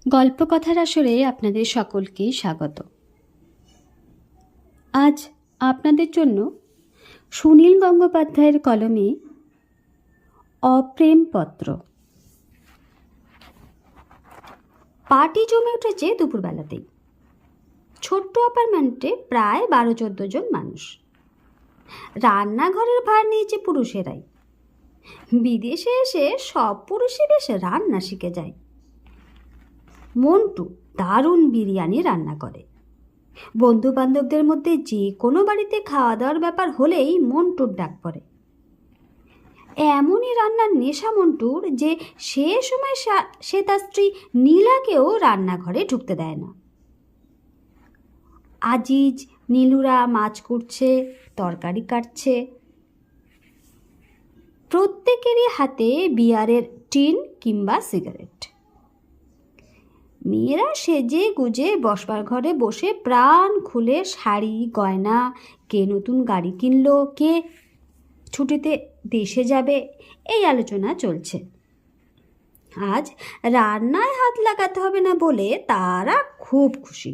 গল্পকথার আসরে আপনাদের সকলকে স্বাগত। আজ আপনাদের জন্য সুনীল গঙ্গোপাধ্যায়ের কলমে অপ্রেমপত্র। পার্টি জমে উঠেছে দুপুরবেলাতেই। ছোট্ট অ্যাপার্টমেন্টে প্রায় 12-14 জন মানুষ। রান্নাঘরের ভার নিয়েছে পুরুষেরাই। বিদেশে এসে সব পুরুষই বেশ রান্না শিখে যায়। মন্টু দারুণ বিরিয়ানি রান্না করে। বন্ধু বান্ধবদের মধ্যে যে কোনো বাড়িতে খাওয়া দাওয়ার ব্যাপার হলেই মন্টুর ডাক পড়ে। এমনই রান্নার নেশা মন্টুর যে সে সময় সে তার স্ত্রী নীলাকেও রান্নাঘরে ঢুকতে দেয় না। আজিজ নীলুরা মাছ কুটছে, তরকারি কাটছে। প্রত্যেকেরই হাতে বিয়ারের টিন কিংবা সিগারেট। মেয়েরা সেজে গুজে বসবার ঘরে বসে প্রাণ খুলে শাড়ি গয়না, কে নতুন গাড়ি কিনলো, কে ছুটিতে দেশে যাবে, এই আলোচনা চলছে। আজ রান্নায় হাত লাগাতে হবে না বলে তারা খুব খুশি।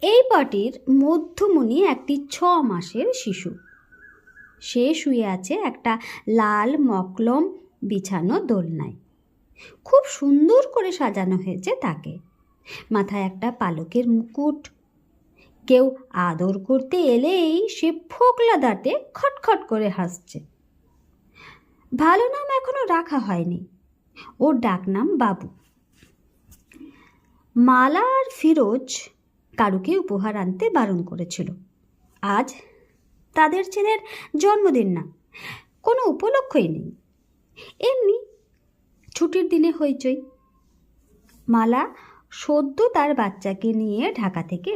এই পার্টির মধ্যমণি একটি 6 মাসের শিশু। সে শুয়ে আছে একটা লাল মকলম বিছানো দোলনায়। খুব সুন্দর করে সাজানো হয়েছে তাকে। মাথায় একটা পালকের মুকুট। কেউ আদর করতে এলেই সে ফোকলা দাঁতে খটখট করে হাসছে। ভালো নাম এখনো রাখা হয়নি, ওর ডাকনাম বাবু। মালা আর ফিরোজ কারুকে উপহার আনতে বারণ করেছিল। আজ তাদের ছেলের জন্মদিন না, কোনো উপলক্ষই নেই, এমনি ছুটির দিনে হইচই। মালা সদ্য তার বাচ্চাকে নিয়ে ঢাকা থেকে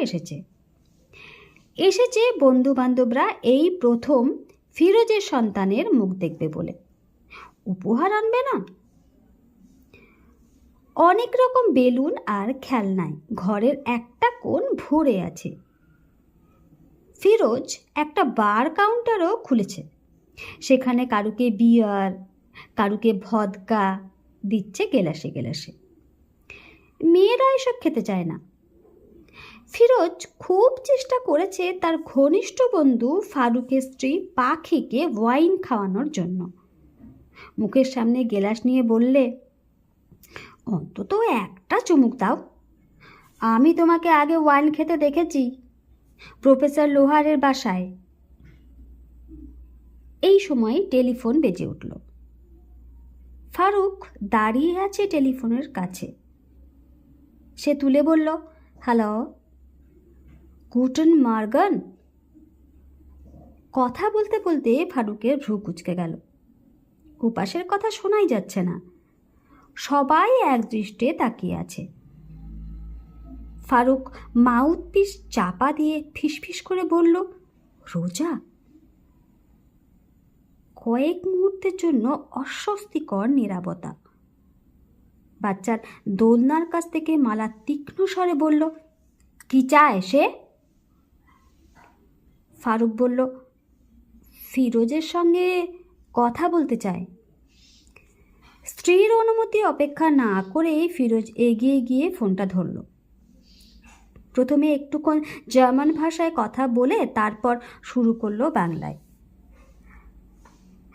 এসেছে বন্ধু বান্ধবরা এই প্রথম ফিরোজের সন্তানের মুখ দেখবে বলে। উপহার আনবে না? অনেক রকম বেলুন আর খেলনায় ঘরের একটা কোণ ভরে আছে। ফিরোজ একটা বার কাউন্টারও খুলেছে। সেখানে কারুকে বিয়ার, কারুকে ভদকা দিচ্ছে গেলাসে গেলাসে। মেয়েরা এসব খেতে চায় না। ফিরোজ খুব চেষ্টা করেছে তার ঘনিষ্ঠ বন্ধু ফারুকের স্ত্রী পাখিকে ওয়াইন খাওয়ানোর জন্য। মুখের সামনে গেলাস নিয়ে বললে, অন্তত একটা চুমুক দাও। আমি তোমাকে আগে ওয়াইন খেতে দেখেছি প্রফেসর লোহারের বাসায়। এই সময় টেলিফোন বেজে উঠল। ফারুক দাঁড়িয়ে আছে টেলিফোনের কাছে। সে তুলে বলল, হ্যালো, গুটেন মর্গন। কথা বলতে বলতে ফারুকের ভ্রু কুঁচকে গেল। উপাসের কথা শোনাই যাচ্ছে না, সবাই একদৃষ্টে তাকিয়ে আছে। ফারুক মাউথপিস চাপা দিয়ে ফিসফিস করে বলল, রোজা। কয়েক মুহূর্তের জন্য অস্বস্তিকর নীরবতা। বাচ্চার দোলনার কাছ থেকে মালা তীক্ষ্ণ স্বরে বলল, কি চায় সে? ফারুক বলল, ফিরোজের সঙ্গে কথা বলতে চায়। স্ত্রীর অনুমতি অপেক্ষা না করে ফিরোজ এগিয়ে গিয়ে ফোনটা ধরল। প্রথমে একটুক্ষণ জার্মান ভাষায় কথা বলে তারপর শুরু করলো বাংলায়।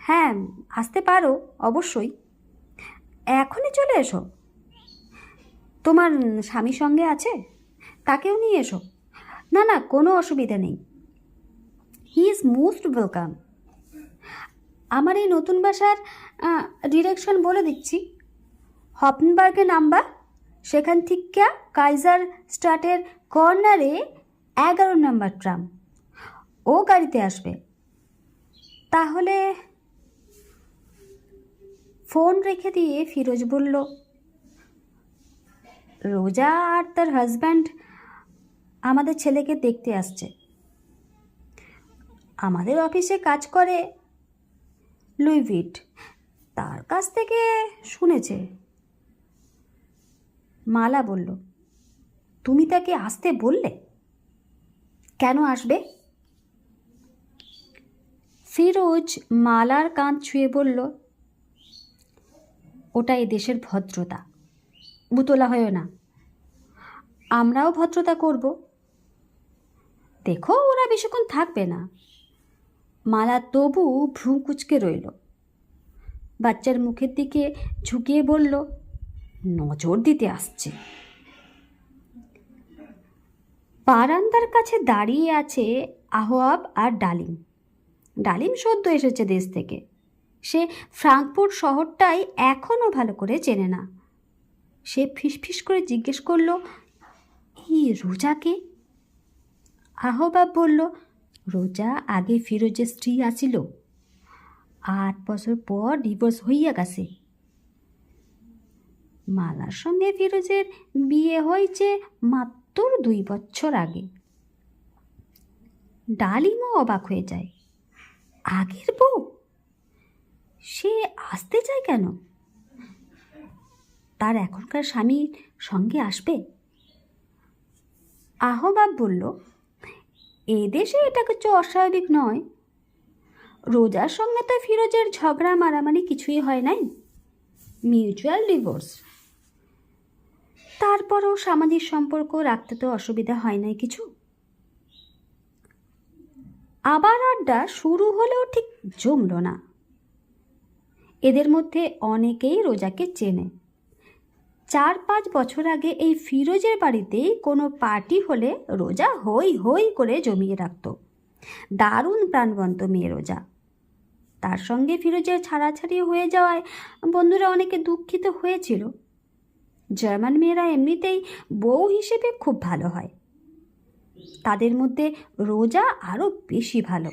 হ্যাঁ, আসতে পারো অবশ্যই, এখনই চলে এসো। তোমার স্বামী সঙ্গে আছে? তাকেও নিয়ে এসো। না না, কোনো অসুবিধা নেই, হি ইজ মোস্ট ওয়েলকাম। আমার এই নতুন বাসার ডিরেকশন বলে দিচ্ছি। হপনবার্গে নাম্বার, সেখান থেকে কাইজার স্ট্রাটের কর্নারে 11 নম্বর ট্রাম, ও গাড়িতে আসবে। তাহলে ফোন রেখে দিয়ে ফিরোজ বলল, রোজা আর তার হাজব্যান্ড আমাদের ছেলেকে দেখতে আসছে। আমাদের অফিসে কাজ করে লুইভিট, তার কাছ থেকে শুনেছে। মালা বলল, তুমি তাকে আসতে বললে? কেন আসবে? ফিরোজ মালার কাঁধ ছুঁয়ে বলল, ওটা এ দেশের ভদ্রতা। বুতলা হয়েও না, আমরাও ভদ্রতা করব। দেখো ওরা বেশিক্ষণ থাকবে না। মালা তবু ভ্রু কুঁচকে রইল। বাচ্চার মুখের দিকে ঝুঁকিয়ে বলল, নজর দিতে আসছে। বারান্দার কাছে দাঁড়িয়ে আছে আহোয়াব আর ডালিম। ডালিম সদ্য এসেছে দেশ থেকে। সে ফ্রাঙ্কফুর্ট শহরটাই এখনও ভালো করে চেনে না। সে ফিসফিস করে জিজ্ঞেস করল, এই রোজাকে? আহবাব বলল, রোজা আগে ফিরোজের স্ত্রী আছিল, 8 বছর পর ডিভোর্স হইয়া গেছে। মালার সঙ্গে ফিরোজের বিয়ে হয়েছে মাত্র 2 বছর আগে। ডালিমও অবাক হয়ে যায়। আগের বউ? সে আসতে চায় কেন? তার এখনকার স্বামীর সঙ্গে আসবে? আহবাব বলল, এদেশে এটা কিছু অস্বাভাবিক নয়। রোজার সঙ্গে তো ফিরোজের ঝগড়া মারামারি কিছুই হয় নাই, মিউচুয়াল ডিভোর্স। তারপরও সামাজিক সম্পর্ক রাখতে তো অসুবিধা হয় নাই কিছু। আবার আড্ডা শুরু হলেও ঠিক জমল না। এদের মধ্যে অনেকেই রোজাকে চেনে। 4-5 বছর আগে এই ফিরোজের বাড়িতেই কোনো পার্টি হলে রোজা হই হই করে জমিয়ে রাখত। দারুণ প্রাণবন্ত মেয়ে রোজা। তার সঙ্গে ফিরোজের ছাড়াছাড়ি হয়ে যাওয়ায় বন্ধুরা অনেকে দুঃখিত হয়েছিল। জার্মান মেয়েরা এমনিতেই বউ হিসেবে খুব ভালো হয়, তাদের মধ্যে রোজা আরও বেশি ভালো।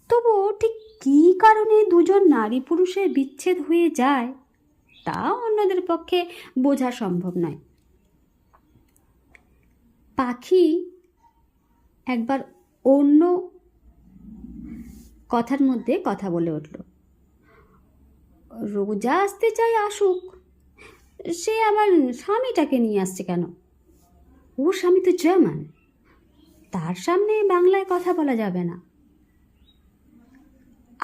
তবু ঠিক কী কারণে দুজন নারী পুরুষের বিচ্ছেদ হয়ে যায় তা অন্যদের পক্ষে বোঝা সম্ভব নয়। পাখি একবার অন্য কথার মধ্যে কথা বলে উঠল, রোজা আসতে চাই আসুক, সে আমার স্বামীটাকে নিয়ে আসছে কেন? ওর স্বামী তো জার্মান, তার সামনে বাংলায় কথা বলা যাবে না।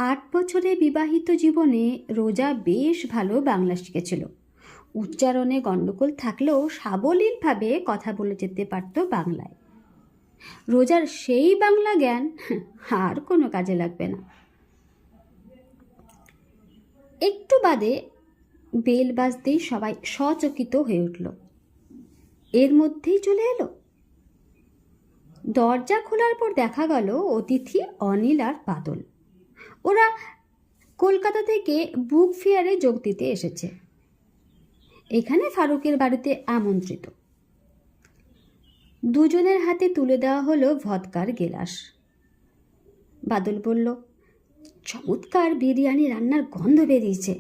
8 বছরে বিবাহিত জীবনে রোজা বেশ ভালো বাংলা শিখেছিল। উচ্চারণে গণ্ডগোল থাকলেও সাবলীলভাবে কথা বলে যেতে পারত বাংলায়। রোজার সেই বাংলা জ্ঞান আর কোনো কাজে লাগবে না। একটু বাদে বেল বাজতেই সবাই সচকিত হয়ে উঠল। এর মধ্যেই চলে এলো। দরজা খোলার পর দেখা গেল অতিথি অনিল আর বাদল। ওরা কলকাতা থেকে বুক ফেয়ারে যোগ দিতে এসেছে। এখানে ফারুকের বাড়িতে আমন্ত্রিত। দুজনের হাতে তুলে দেওয়া হলো ভদকার গেলাস। বাদল বলল, চমৎকার বিরিয়ানি রান্নার গন্ধ বেরিয়েছে।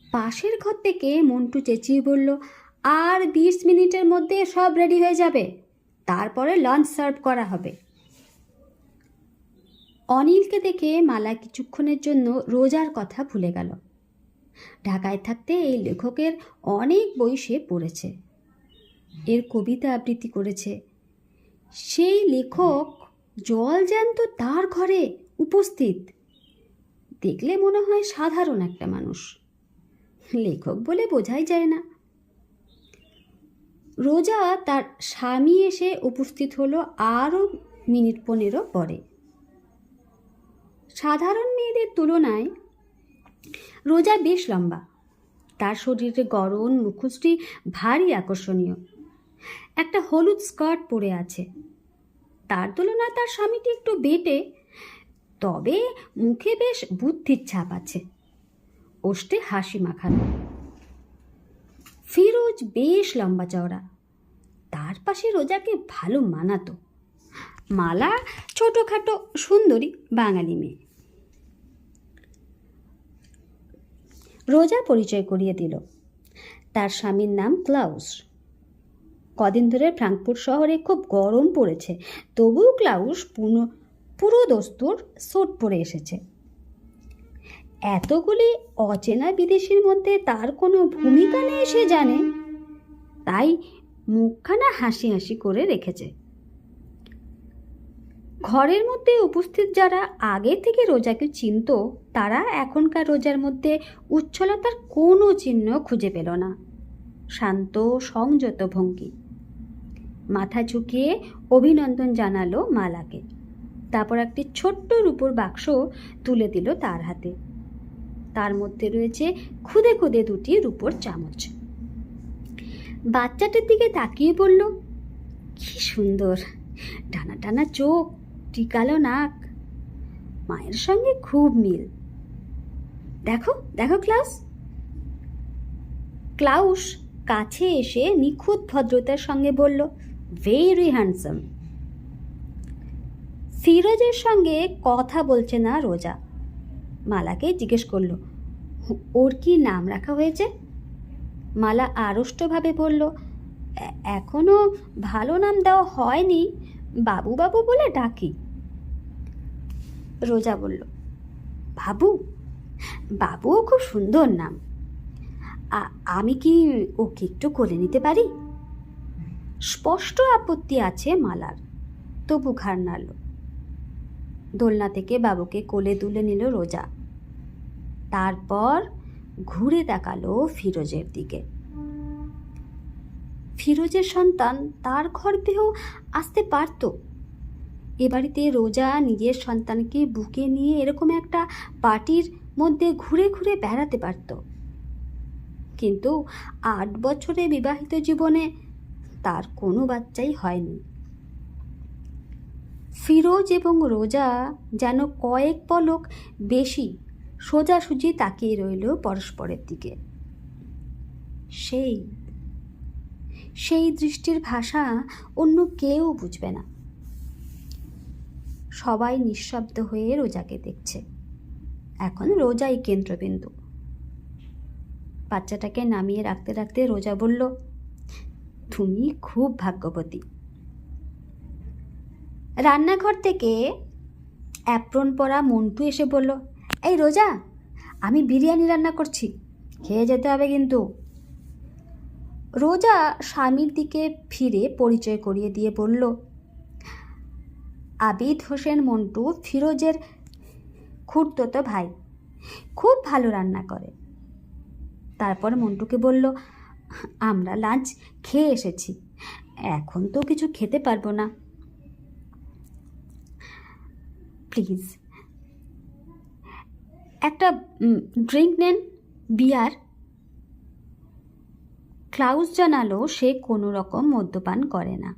পাশের ঘর থেকে মন্টু চেঁচিয়ে বলল, আর 20 মিনিটের মধ্যে সব রেডি হয়ে যাবে, তারপরে লাঞ্চ সার্ভ করা হবে। অনিলকে দেখে মালা কিছুক্ষণের জন্য রোজার কথা ভুলে গেল। ঢাকায় থাকতে এই লেখকের অনেক বই সে পড়েছে, এর কবিতা আবৃত্তি করেছে। সেই লেখক জলজ্যান্ত তার ঘরে উপস্থিত। দেখলে মনে হয় সাধারণ একটা মানুষ, লেখক বলে বোঝাই যায় না। রোজা তার স্বামী এসে উপস্থিত হলো আরও মিনিট 15 পরে। সাধারণ মেয়েদের তুলনায় রোজা বেশ লম্বা। তার শরীরে গড়ন, মুখশ্রী ভারী আকর্ষণীয়। একটা হলুদ স্কার্ট পরে আছে। তার তুলনায় তার স্বামীটি একটু বেটে, তবে মুখে বেশ বুদ্ধির ছাপ আছে, ওষ্ঠে হাসি মাখানো। ফিরোজ বেশ লম্বা চওড়া, তার পাশে রোজাকে ভালো মানাতো। মালা ছোটোখাটো সুন্দরী বাঙালি মেয়ে। রোজা পরিচয় করিয়ে দিল। তার স্বামীর নাম ক্লাউস। কদিন ধরে ফ্রাঙ্কফুর্ট শহরে খুব গরম পড়েছে, তবুও ক্লাউস পুরো দস্তুর স্যুট পরে এসেছে। এতগুলি অচেনা বিদেশির মধ্যে তার কোনো ভূমিকা নেই সে জানে, তাই মুখখানা হাসি হাসি করে রেখেছে। ঘরের মধ্যে উপস্থিত যারা আগে থেকে রোজাকে চিনত, তারা এখনকার রোজার মধ্যে উচ্ছলতার কোনো চিহ্ন খুঁজে পেল না। শান্ত সংযত ভঙ্গি। মাথা ঝুঁকিয়ে অভিনন্দন জানালো মালাকে। তারপর একটি ছোট্ট রূপোর বাক্স তুলে দিল তার হাতে। তার মধ্যে রয়েছে খুদে খুদে দুটি রূপোর চামচ। বাচ্চাটার দিকে তাকিয়ে বলল, কি সুন্দর, টানা টানা চোখ, টিকালো নাক, মায়ের সঙ্গে খুব মিল। দেখো দেখো ক্লাউস। ক্লাউস কাছে এসে নিখুঁত ভদ্রতার সঙ্গে বলল, ভেরি হ্যান্ডসাম। ফিরোজের সঙ্গে কথা বলছে না রোজা। মালাকে জিজ্ঞেস করল, ওর কি নাম রাখা হয়েছে? মালা আড়ষ্টভাবে বলল, এখনো ভালো নাম দেওয়া হয়নি, বাবু বাবু বলে ডাকি। রোজা বলল, বাবু? বাবুও খুব সুন্দর নাম। আমি কি ওকে একটু কোলে নিতে পারি? স্পষ্ট আপত্তি আছে মালার, তবু ঘাড় নাড়ল। দোলনা থেকে বাবুকে কোলে তুলে নিল রোজা। তারপর ঘুরে তাকালো ফিরোজের দিকে। ফিরোজের সন্তান তার গর্ভেও আসতে পারত। এ বাড়িতে রোজা নিজের সন্তানকে বুকে নিয়ে এরকম একটা পার্টির মধ্যে ঘুরে ঘুরে বেড়াতে পারত। কিন্তু 8 বছরে বিবাহিত জীবনে তার কোনো বাচ্চাই হয়নি। ফিরোজ এবং রোজা যেন কয়েক পলক বেশি সোজাসুজি তাকিয়ে রইল পরস্পরের দিকে। সেই দৃষ্টির ভাষা অন্য কেউ বুঝবে না। সবাই নিঃশব্দ হয়ে রোজাকে দেখছে। এখন রোজাই কেন্দ্রবিন্দু। বাচ্চাটাকে নামিয়ে রাখতে রাখতে রোজা বলল, তুমি খুব ভাগ্যবতী। রান্নাঘর থেকে অ্যাপ্রন পরা মন্টু এসে বলল, এই রোজা, আমি বিরিয়ানি রান্না করছি, খেয়ে যেতে হবে কিন্তু। রোজা স্বামীর দিকে ফিরে পরিচয় করিয়ে দিয়ে বলল, আবিদ হোসেন মন্টু ফিরোজের খুড়তুতো ভাই, খুব ভালো রান্না করে। তারপর মন্টুকে বলল, আমরা লাঞ্চ খেয়ে এসেছি, এখন তো কিছু খেতে পারবো না, প্লিজ একটা ড্রিঙ্ক নেন, বিয়ার। ক্লাউস জানালো সে কোনো রকম মদ্যপান করে না।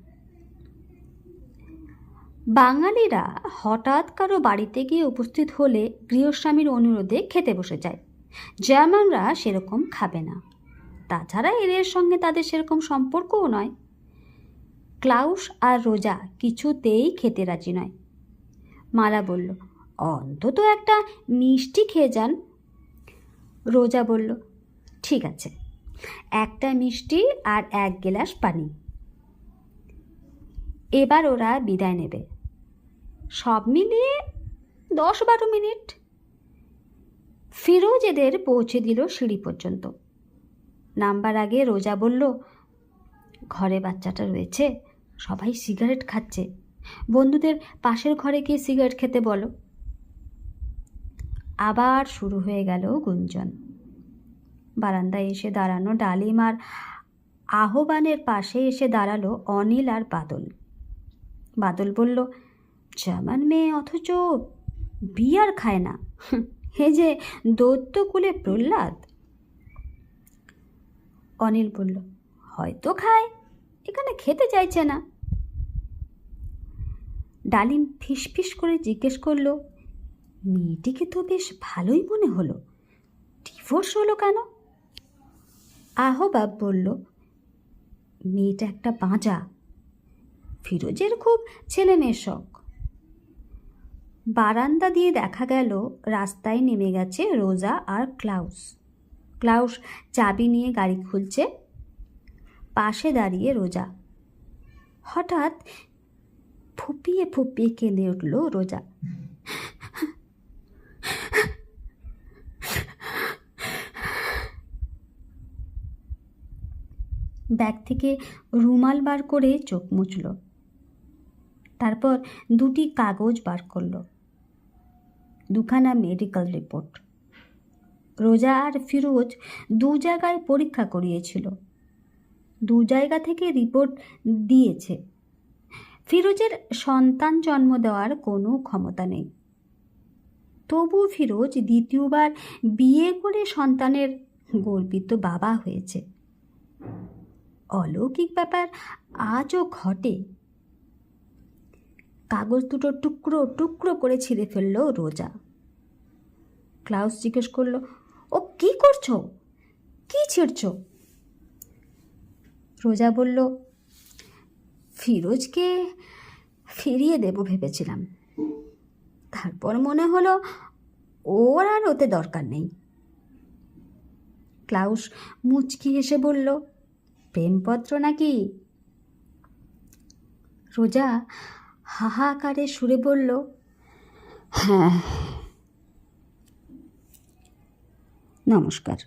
বাঙালিরা হঠাৎ কারো বাড়িতে গিয়ে উপস্থিত হলে গৃহস্বামীর অনুরোধে খেতে বসে যায়। জার্মানরা সেরকম খাবে না, তাছাড়া এদের সঙ্গে তাদের সেরকম সম্পর্কও নয়। ক্লাউস আর রোজা কিছুতেই খেতে রাজি নয়। মালা বলল, অন্তত একটা মিষ্টি খেয়ে যান। রোজা বলল, ঠিক আছে, একটা মিষ্টি আর 1 গ্লাস পানি। এবার ওরা বিদায় নেবে। সব মিলিয়ে 10-12 মিনিট। ফিরোজ এদের পৌঁছে দিল সিঁড়ি পর্যন্ত। নামবার আগে রোজা বলল, ঘরে বাচ্চাটা রয়েছে, সবাই সিগারেট খাচ্ছে, বন্ধুদের পাশের ঘরে গিয়ে সিগারেট খেতে বলো। আবার শুরু হয়ে গেল গুঞ্জন। বারান্দায় এসে দাঁড়ানো ডালিম আর আহ্বানের পাশে এসে দাঁড়ালো অনিল আর বাদল। বাদল বলল, জার্মান মেয়ে অথচ বিয়ার খায় না, হে যে দৈত্যকুলে প্রহ্লাদ। অনিল বলল, হয়তো খায়, এখানে খেতে চাইছে না। ডালিম ফিসফিস করে জিজ্ঞেস করলো, মেয়েটিকে তো বেশ ভালোই মনে হলো, ডিভোর্স হলো কেন? আহবাব বলল, মেয়েটা একটা বাঁচা, ফিরোজের খুব ছেলে মেয়ের শখ। বারান্দা দিয়ে দেখা গেল রাস্তায় নেমে গেছে রোজা আর ক্লাউস। ক্লাউস চাবি নিয়ে গাড়ি খুলছে, পাশে দাঁড়িয়ে রোজা। হঠাৎ ফুপিয়ে ফুপিয়ে কেঁদে উঠল রোজা। ব্যাগ থেকে রুমাল বার করে চোখ মুছল। তারপর দুটি কাগজ বার করলো, দুখানা মেডিকেল রিপোর্ট। রোজা আর ফিরোজ দু জায়গায় পরীক্ষা করিয়েছিল, দু জায়গা থেকে রিপোর্ট দিয়েছে। ফিরোজের সন্তান জন্ম দেওয়ার কোনো ক্ষমতা নেই, তবু ফিরোজ দ্বিতীয়বার বিয়ে করে সন্তানের গর্বিত বাবা হয়েছে। অলৌকিক ব্যাপার আজও ঘটে। কাগজ দুটো টুকরো টুকরো করে ছিঁড়ে ফেললো রোজা। ক্লাউস জিজ্ঞেস করলো, ও কি করছো, কি ছিঁড়ছো? রোজা বলল, ফিরোজকে ফিরিয়ে দেব ভেবেছিলাম, তারপর মনে হলো ওর আর ওতে দরকার নেই। ক্লাউস মুচকি হেসে বলল, প্রেমপত্র নাকি? রোজা হাহাকারে সুরে বলল, হ্যাঁ। নমস্কার।